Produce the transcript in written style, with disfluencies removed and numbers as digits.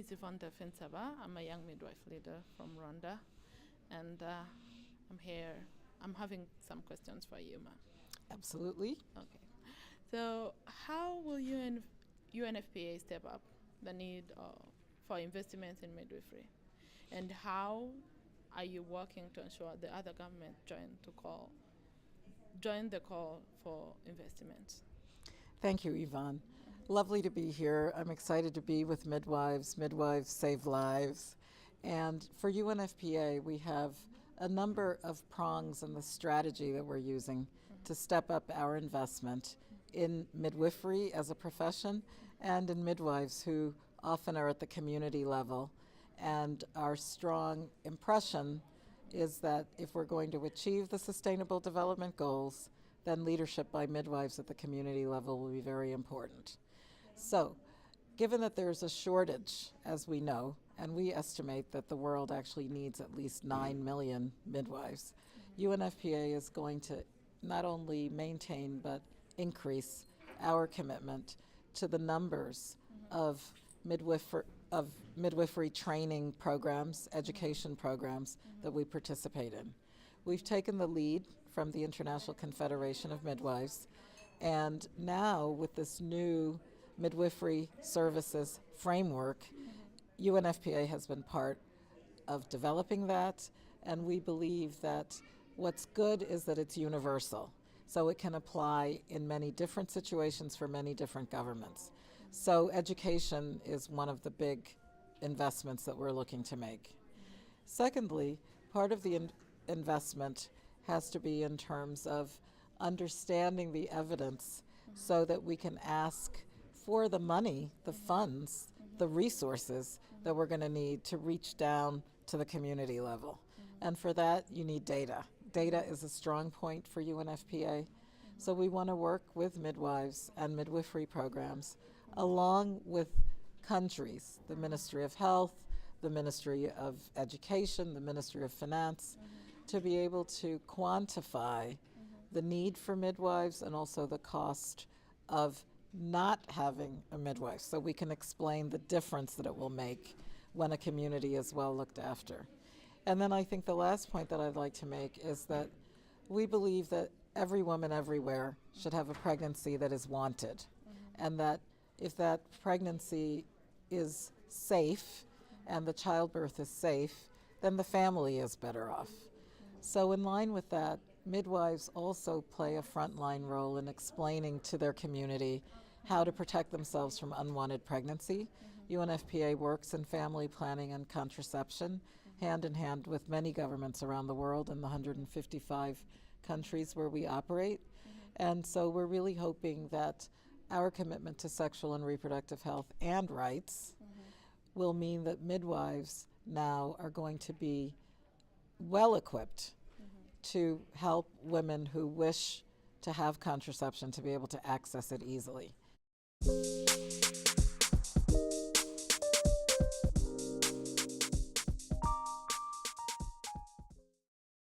is Yvonne Delphine. I'm a young midwife leader from Rwanda, and I'm here. I'm having some questions for you, ma'am. Absolutely. Okay. So, how will UNFPA step up the need for investment in midwifery, and how are you working to ensure the other government join the call for investment? Thank you, Yvonne. Lovely to be here. I'm excited to be with midwives. Midwives save lives. And for UNFPA, we have a number of prongs in the strategy that we're using to step up our investment in midwifery as a profession and in midwives who often are at the community level. And our strong impression is that if we're going to achieve the Sustainable Development Goals, then leadership by midwives at the community level will be very important. So, given that there's a shortage, as we know, and we estimate that the world actually needs at least 9 million midwives, UNFPA is going to not only maintain but increase our commitment to the numbers of midwifery training programs, education programs that we participate in. We've taken the lead from the International Confederation of Midwives, and now with this new midwifery services framework, UNFPA has been part of developing that, and we believe that what's good is that it's universal, so it can apply in many different situations for many different governments. So education is one of the big investments that we're looking to make. Secondly, part of the investment has to be in terms of understanding the evidence so that we can ask for the money, the funds, the resources that we're going to need to reach down to the community level. And for that, you need data. Data is a strong point for UNFPA. So we want to work with midwives and midwifery programs along with countries, the Ministry of Health, the Ministry of Education, the Ministry of Finance, to be able to quantify the need for midwives and also the cost of not having a midwife, so we can explain the difference that it will make when a community is well looked after. And then I think the last point that I'd like to make is that we believe that every woman everywhere should have a pregnancy that is wanted, and that if that pregnancy is safe and the childbirth is safe, then the family is better off. So in line with that, midwives also play a frontline role in explaining to their community how to protect themselves from unwanted pregnancy. UNFPA works in family planning and contraception, hand in hand with many governments around the world in the 155 countries where we operate. And so we're really hoping that our commitment to sexual and reproductive health and rights will mean that midwives now are going to be well equipped to help women who wish to have contraception to be able to access it easily.